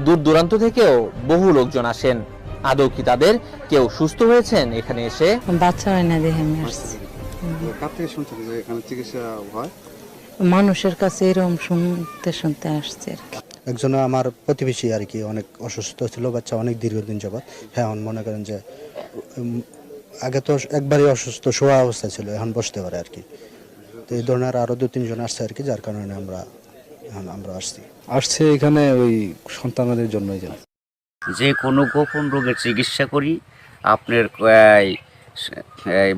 দূর দূরান্ত থেকেও বহু লোকজন আসেন। আদৌ কি তাদের কেউ সুস্থ হয়েছেন এখানে এসে? বাচ্চা হয় না দেখে আমি আসছি। কার থেকে শুনছেন যে এখানে চিকিৎসা হয়? মানুষের কাছে এরকম শুনতে শুনতে আসছে আর কি। একজন আমার প্রতিবেশী আর কি অনেক অসুস্থ ছিল, বাচ্চা অনেক দীর্ঘদিন যাবৎ। হ্যাঁ, এখন মনে করেন যে আগে তো একবারই অসুস্থ শোয়া অবস্থা ছিল, এখন বসতে পারে আর কি। তো এই ধরনের আরো 2-3 জন আসছে আর কি, যার কারণে আমরা আসছি এখানে ওই সন্তানদের জন্যই। যে কোনো গোপন রোগের চিকিৎসা করি। আপনার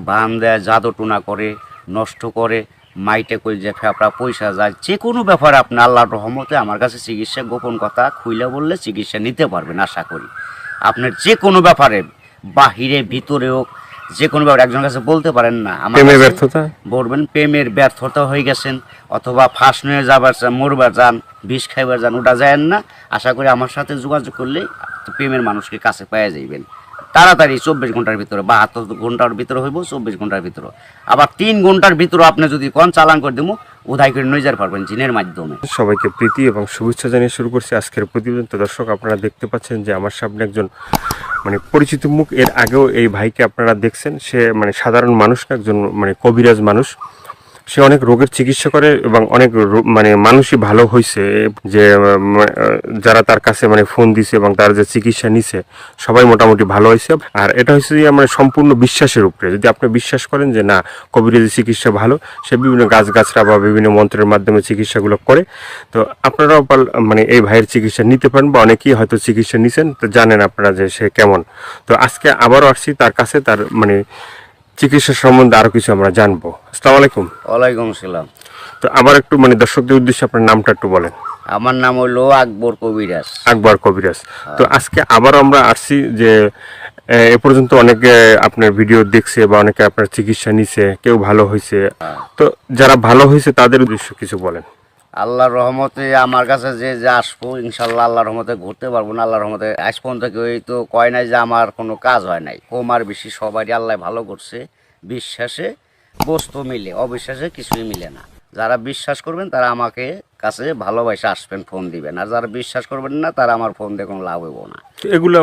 বান দেয়, জাদু টুনা করে, নষ্ট করে, মাইটে করে যে ফেপড়া পয়সা যায়, যে কোনো ব্যাপারে আপনি আল্লাহর রহমতে আমার কাছে চিকিৎসা গোপন কথা খুইলে বললে চিকিৎসা নিতে পারবেন আশা করি। আপনার যে কোনো ব্যাপারে বাহিরে ভিতরে হোক, যে কোনো ব্যাপারে একজনের কাছে বলতে পারেন না আমার ব্যর্থতা বলবেন প্রেমের ব্যর্থতা হয়ে গেছেন, অথবা ফাঁস নিয়ে যাবার চান, মরবার যান, বিষ খাইবার যান, ওটা যায় না। আশা করি আমার সাথে যোগাযোগ করলে প্রেমের মানুষকে কাছে পেয়ে যাইবেন তাড়াতাড়ি। 24 ঘন্টার ভিতরে, 72 ঘন্টার ভিতরে হইব, 24 ঘন্টার ভিতরে। আবার 3 ঘন্টার ভিতরে আপনি যদি কোন চালান করে দেবো, উধাই করে নিয়ে যেতে পারবেন জিনের মাধ্যমে। সবাইকে প্রীতি এবং শুভেচ্ছা জানিয়ে শুরু করছি আজকের প্রতিবেদন। তো দর্শক, আপনারা দেখতে পাচ্ছেন যে আমার সামনে একজন পরিচিত মুখ। এর আগেও এই ভাইকে আপনারা দেখছেন। সে সাধারণ মানুষ না, একজন কবিরাজ মানুষ। সে অনেক রোগের চিকিৎসা করে এবং অনেক মানুষই ভালো হয়েছে। যে যারা তার কাছে ফোন দিছে এবং তার যে চিকিৎসা নিছে সবাই মোটামুটি ভালো হয়েছে। আর এটা হচ্ছে যে সম্পূর্ণ বিশ্বাসের উপরে। যদি আপনি বিশ্বাস করেন যে না, কবিরাজি চিকিৎসা ভালো, সে বিভিন্ন গাছগাছরা বা বিভিন্ন মন্ত্রের মাধ্যমে চিকিৎসাগুলো করে, তো আপনারাও এই ভাইয়ের চিকিৎসা নিতে পারেন, বা অনেকেই হয়তো চিকিৎসা নিছেন, তো জানেন আপনারা যে সে কেমন। তো আজকে আবারও আসছি তার কাছে, তার চিকিৎসা সম্বন্ধে আরো কিছু আমরা জানবো। আসসালামু আলাইকুম। ওয়ালাইকুম আসসালাম। তো আবার একটু দর্শকদের উদ্দেশ্যে আপনার নামটা একটু বলেন। আমার নাম হলো আকবর কবিরাজ। আকবর কবিরাজ। তো আজকে আবার আমরা আসছি যে এ পর্যন্ত অনেকে আপনার ভিডিও দেখছে বা অনেকে আপনার চিকিৎসা নিছে, কেউ ভালো হয়েছে। তো যারা ভালো হয়েছে তাদের উদ্দেশ্যে কিছু বলেন। আল্লাহর রহমতে আমার কাছে যে আসবো, ইনশাল্লাহ আল্লাহর রহমতে ঘুরতে পারবো না। আল্লাহর রহমতে আজ পর্যন্ত কেউ তো কয় নাই যে আমার কোনো কাজ হয় নাই। কম আর বেশি সবারই আল্লাহ ভালো করছে। বিশ্বাসে বস্তু মিলে, অবিশ্বাসে কিছুই মিলে না। যারা বিশ্বাস করবেন তারা আমাকে কাছে ভালোবাসে আসবেন, ফোন দিবেন। আর যারা বিশ্বাস করবেন না, তারা আমার ফোন দিয়ে কোনো লাভ হইব না। এগুলো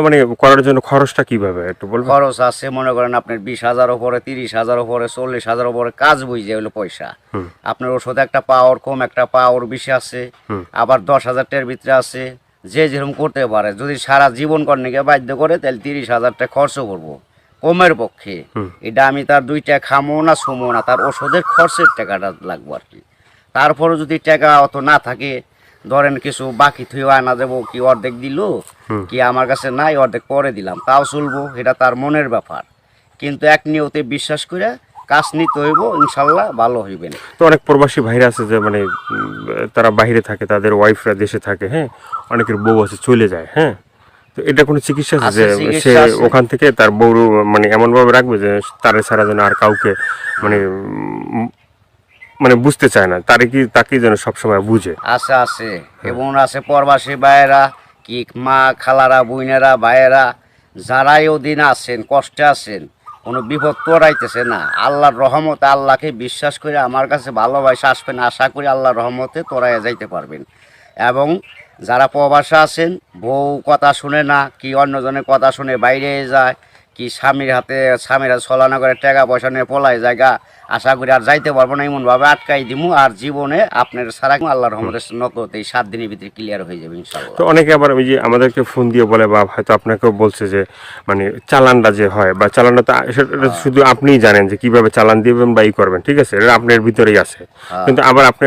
করার জন্য খরচটা কিভাবে একটু বলবেন? খরচ আছে মনে করেন আপনার 20,000 উপরে, 30,000 উপরে, 40,000 উপরে কাজ বুঝে হলো পয়সা। আপনার ওষুধ একটা পাওয়ার কম, একটা পাওয়ার বেশি আছে, আবার 10,000 টাকার ভিতরে আছে। যে যেরকম করতে পারে। যদি সারা জীবন কর্ণীকে বাধ্য করে, তাহলে 30,000 টাকা খরচ করবো কমের পক্ষে। এটা আমি তার 2 টাকা খামো না, শুমো না, তার ওষুধের খরচের টাকাটা লাগবো আর কি। তারপরে যদি টাকা অত না থাকে, ধরেন কিছু বাকি থুয়ে আনা যাবো, কি অর্ধেক দিল, কি আমার কাছে নাই, অর্ধেক পরে দিলাম, তাও চলবো। এটা তার মনের ব্যাপার। কিন্তু এক নিয়তে বিশ্বাস করে কাজ নিতে হইব, ইনশাল্লাহ ভালো হইবেন। তো অনেক প্রবাসী ভাইরা আছে যে তারা বাইরে থাকে, তাদের ওয়াইফরা দেশে থাকে, হ্যাঁ, অনেকের বউ আছে চলে যায়, হ্যাঁ। তো এটা কোনো চিকিৎসা আছে যে সে ওখান থেকে তার বউ এমন ভাবে রাখবে যে তারে ছাড়া যেন আর কাউকে বুঝতে চায় না, তাকে যেন সবসময় বুঝে। আছে আছে এবং আছে প্রবাসী ভাইয়েরা, কি মা খালারা, বোনেরা, ভাইয়েরা, যারাই ওদিন আছেন, কষ্টে আছেন, কোনো বিপদ তোরাইতেছে না, আল্লাহর রহমতে আল্লাহকে বিশ্বাস করে আমার কাছে ভালোবাসা আসবেন। আশা করি আল্লাহর রহমতে তোরাই যাইতে পারবেন। এবং যারা প্রবাসে আছেন, বউ কথা শুনে না, কি অন্যজনের কথা শুনে বাইরে যায়, কি স্বামীর হাতে ছলানা করে টাকা পয়সা নিয়ে পলায় জায়গা, আশা করি আর যাইতে পারবো না, এমনভাবে আটকাই দিমু। আর জীবনে আপনার সারা আল্লাহর রহমতের নকতে এই 7 দিনের ভিতরে ক্লিয়ার হয়ে যাবে ইনশাআল্লাহ। তো অনেকে আবার ওই যে আমাদেরকে ফোন দিয়ে বলে, বা হয়তো আপনাকেও বলছে যে চালানটা যে হয়, বা চালানটা তো সেটা শুধু আপনিই জানেন যে কিভাবে চালান দিবেন বা করবেন, ঠিক আছে, এটা আপনার ভিতরেই আছে। কিন্তু আবার আপনি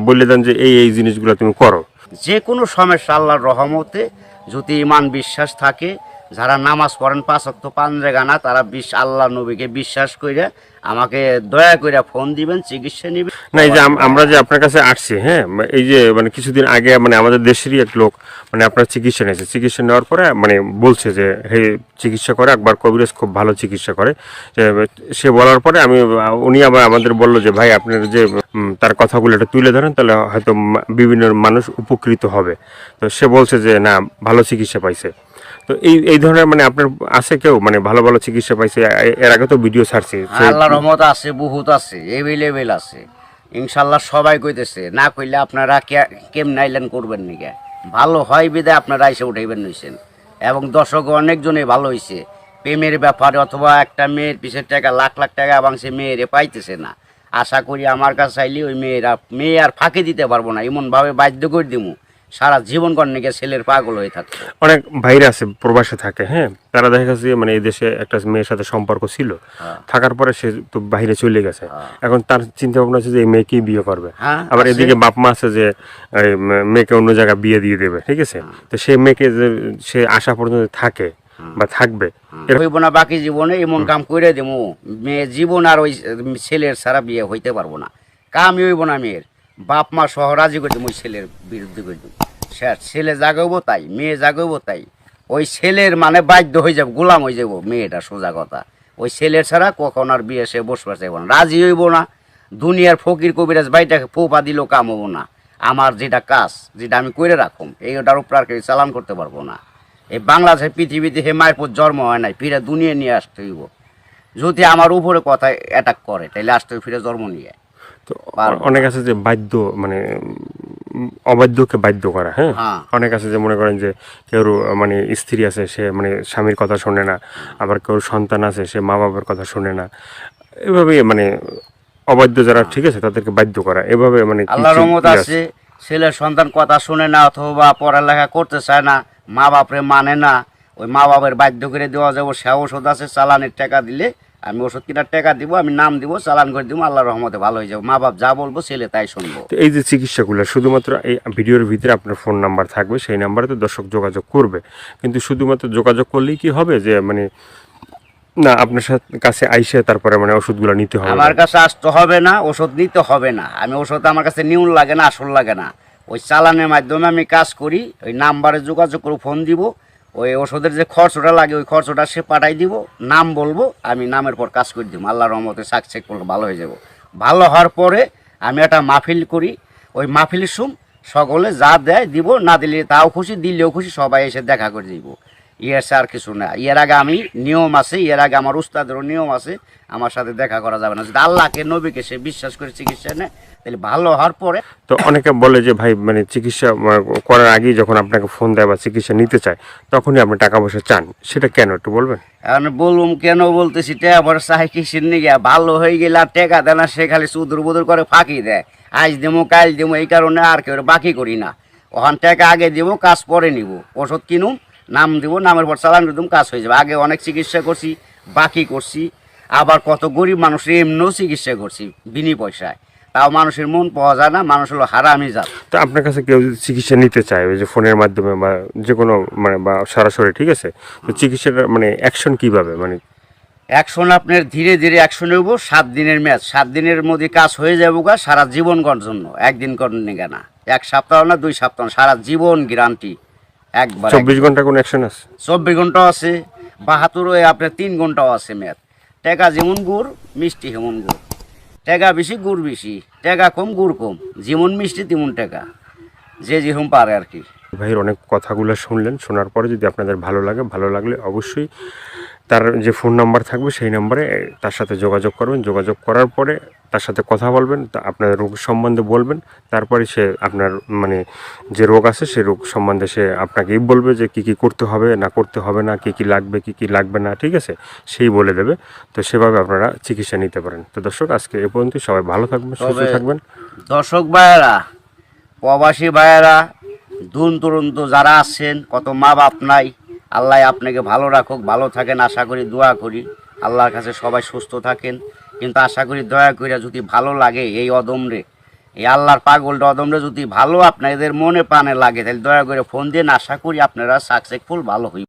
বলে দেন যে এই জিনিসগুলো তুমি করো। যে কোনো সমস্যা আল্লাহর রহমতে যদি ইমান বিশ্বাস থাকে, যারা নামাজ পড়েন 5 ওয়াক্ত 5 জায়গা, তারা আল্লাহ নবীকে বিশ্বাস করে আমাকে দয়া করে ফোন দিবেন, চিকিৎসা নেবেন। না, এই যে আমরা যে আপনার কাছে আসছি, হ্যাঁ, এই যে কিছুদিন আগে আমাদের দেশেরই এক লোক আপনার চিকিৎসা নিয়েছে। চিকিৎসা নেওয়ার পরে বলছে যে হে, চিকিৎসা করে আকবর কবিরাজ, খুব ভালো চিকিৎসা করে। সে বলার পরে উনি আবার আমাদের বললো যে ভাই, আপনার যে তার কথাগুলো এটা তুলে ধরেন, তাহলে হয়তো বিভিন্ন মানুষ উপকৃত হবে। তো সে বলছে যে না, ভালো চিকিৎসা পাইছে। তো এই ধরনের আপনার আছে কেউ ভালো ভালো চিকিৎসা পাইছে? এর আগে তো ভিডিও ছাড়ছি। আল্লাহর রহমত আছে, বহুত আছে, এভেলেবেল আছে ইনশাআল্লাহ। সবাই কইতেছে, না কইলে আপনারা কেমন আইলেন করবেন নাকি? ভালো হয় বিদায় আপনারা এসে উঠাইবেন নইছেন, এবং দর্শক অনেকজনই ভালো হয়েছে। প্রেমের ব্যাপারে অথবা একটা মেয়ের পিছের টাকা লাখ লাখ টাকা এবং সে মেয়েরে পাইতেছে না, আশা করি আমার কাছে চাইলে ওই মেয়ে আর ফাঁকি দিতে পারবো না, এমনভাবে বাধ্য করে দিব সারা জীবন কর্ণিকে ছেলের পাগল হয়ে থাকতো। অনেক ভাইরা আছে প্রবাসে থাকে, হ্যাঁ, তারা দেখা গেছে যে মানে এই দেশে একটা মেয়ের সাথে সম্পর্ক ছিল, থাকার পরে সে তো বাইরে চলে গেছে। এখন তার চিন্তা ভাবনা আছে যে এই মেয়েকেই বিয়ে করবে। আবার এদিকে বাপ মা আছে যে এই মেয়েকে অন্য জায়গায় বিয়ে দিয়ে দেবে, ঠিক আছে। তো সেই মেয়েকে যে সে আসা পর্যন্ত থাকে বা থাকবে, হইব না বাকি জীবনে এমন কাম করে দেবো, মেয়ে জীবন আর ওই ছেলের ছাড়া বিয়ে হইতে পারবো না, কামই হইব না মেয়ের। বাপ মা সহ রাজি করে দেবো ওই ছেলের বিরুদ্ধে করে দেবো, ছেলে জাগাবো তাই, মেয়ে জাগাবো তাই, ওই ছেলের মানে বাধ্য হয়ে যাবো, গোলাম হয়ে যাবো মেয়েটা, সোজা কথা। ওই ছেলের ছাড়া কখন আর বিয়ে সে বসবার চাইব না, রাজি হইব না। দুনিয়ার ফকির কবিরাজ বাইটাকে ফোপা দিলেও কাম হবো না। আমার যেটা কাজ, যেটা আমি করে রাখুম, এইটার উপর আর কেউ চালান করতে পারবো না। এই বাংলাদেশের পৃথিবীতে হে মায়ের জন্ম হয় নাই, ফিরে দুনিয়া নিয়ে আসতে হইব। যদি আমার উপরে কথা অ্যাটাক করে তাহলে আসতে ফিরে জন্ম নিয়ে। তো অনেক আছে যে বাধ্য, মানে অবাধ্যকে বাধ্য করা, হ্যাঁ। অনেক আছে যে মনে করেন যে কেউ মানে স্ত্রী আছে, সে মানে স্বামীর কথা শোনে না, আবার কেউ সন্তান আছে সে মা বাবার কথা শোনে না, এভাবে মানে অবাধ্য যারা, ঠিক আছে, তাদেরকে বাধ্য করা এভাবে। মানে আল্লাহর রহমত আছে, ছেলের সন্তান কথা শুনে না অথবা পড়ালেখা করতে চায় না, মা বাপরে মানে না, ওই মা বাবার বাধ্য করে দেওয়া যাবো। সে ওষুধ আছে, চালানের টাকা দিলে আমি ওষুধ কেনার টাকা দিব, আমি নাম দিব, চালান করে দিব, আল্লাহর রহমতে ভালো হয়ে যাবো। মা বাপ যা বলবো ছেলে তাই শুনবো। তো এই যে চিকিৎসাগুলো শুধুমাত্র এই ভিডিওর ভিতরে আপনার ফোন নাম্বার থাকবে, সেই নাম্বারে তো দর্শক যোগাযোগ করবে, কিন্তু শুধুমাত্র যোগাযোগ করলেই কি হবে যে মানে না আপনার কাছে আইসে তারপরে মানে ওষুধগুলো নিতে হবে? আমার কাছে আসতে হবে না, ওষুধ নিতে হবে না। আমি ওষুধ আমার কাছে নিউন লাগে না, আসল লাগে না। ওই চালানের মাধ্যমে আমি কাজ করি, ওই নাম্বারে যোগাযোগ করে ফোন দিব, ওই ওষুধের যে খরচটা লাগে ওই খরচটা সে পাঠাই দিব, নাম বলবো, আমি নামের পর কাজ করে দিব। আল্লাহর রহমতে সাকসেস করলে ভালো হয়ে যাব। ভালো হওয়ার পরে আমি একটা মাহফিল করি, ওই মাহফিলের সকলে যা দেয় দিব, না দিলে তাও খুশি, দিলেও খুশি, সবাই এসে দেখা করে দিব। ইয়ের আর কিছু না। এর আগে আমি নিয়ম আছে, এর আগে আমার উস্তাদেরও নিয়ম আছে, আমার সাথে দেখা করা যাবে না। যদি আল্লাহকে নবীকে সে বিশ্বাস করে চিকিৎসা নেয় তাহলে ভালো হওয়ার পরে। তো অনেকে বলে যে ভাই মানে চিকিৎসা করার আগেই যখন আপনাকে ফোন দেয় বা চিকিৎসা নিতে চায় তখনই আপনি টাকা পয়সা চান, সেটা কেন একটু বলবেন? এখন বলুম কেন বলতেছি, টাকা পয়সা চাই কিসের নিয়ে, ভালো হয়ে গেলে আর টাকা দেয় না, সে খালি সুদূর বুদুর করে ফাঁকি দেয়, আজ দেবো কাল দেবো, এই কারণে আর কেউ বাকি করি না। ওখান টাকা আগে দেবো, কাজ পরে নিব, ওষুধ কিনুম, নাম দিব, নামের পর চালান করে দেবো, কাজ হয়ে যাবে। আগে অনেক চিকিৎসা করছি, বাকি করছি, আবার কত গরিব মানুষের এমনিও চিকিৎসা করছি বিনি পয়সায়, তাও মানুষের মন পাওয়া যায় না, মানুষ হলো হারামি জাত। তো আপনার কাছে কেউ যদি চিকিৎসা নিতে চায় ওই যে ফোনের মাধ্যমে বা যে কোনো মানে বা সরাসরি, ঠিক আছে, তো চিকিৎসাটা মানে অ্যাকশন কীভাবে? মানে অ্যাকশন আপনার ধীরে ধীরে অ্যাকশন নেব, 7 দিনের ম্যাচ, 7 দিনের মধ্যে কাজ হয়ে যাবো গা, সারা জীবন করার জন্য। একদিন করেন না, 1 সপ্তাহ না 2 সপ্তাহ, সারা জীবন গ্যারান্টি। একবার 24 ঘন্টা কোনো অ্যাকশন আছে? 24 ঘন্টাও আছে, 72 আপনার 3 ঘন্টাও আছে ম্যাচ। টাকা যেমন গুড়, মিষ্টি হেমন গুড়, টাকা বেশি গুড় বেশি, টাকা কম গুড় কম, যেমন মিষ্টি তেমন টাকা, যে যেরকম পারে আর কি। ভাইয়ের অনেক কথাগুলো শুনলেন, শোনার পরে যদি আপনাদের ভালো লাগে, ভালো লাগলে অবশ্যই তার যে ফোন নাম্বার থাকবে সেই নাম্বারে তার সাথে যোগাযোগ করবেন। যোগাযোগ করার পরে তার সাথে কথা বলবেন, আপনার রোগ সম্বন্ধে বলবেন, তারপরে সে আপনার মানে যে রোগ আছে সেই রোগ সম্বন্ধে সে আপনাকেই বলবে যে কী কী করতে হবে না করতে হবে না, কী কী লাগবে কী কী লাগবে না, ঠিক আছে, সেই বলে দেবে। তো সেভাবে আপনারা চিকিৎসা নিতে পারেন। তো দর্শক আজকে এ পর্যন্ত, সবাই ভালো থাকবেন, সুস্থ থাকবেন। দর্শক ভাইয়েরা, প্রবাসী ভাইয়েরা, দূর দূরান্ত যারা আছেন, কত মা বাপ নাই, আল্লাহ আপনাকে ভালো রাখুক, ভালো থাকেন আশা করি, দোয়া করি আল্লাহর কাছে সবাই সুস্থ থাকেন। কিন্তু আশা করি দয়া করে যদি ভালো লাগে এই অদমরে, এই আল্লাহর পাগলটা অদমরে যদি ভালো আপনাদের মনে প্রাণে লাগে, তাহলে দয়া করে ফোন দিন, আশা করি আপনারা সাকসেসফুল ভালো হইবে।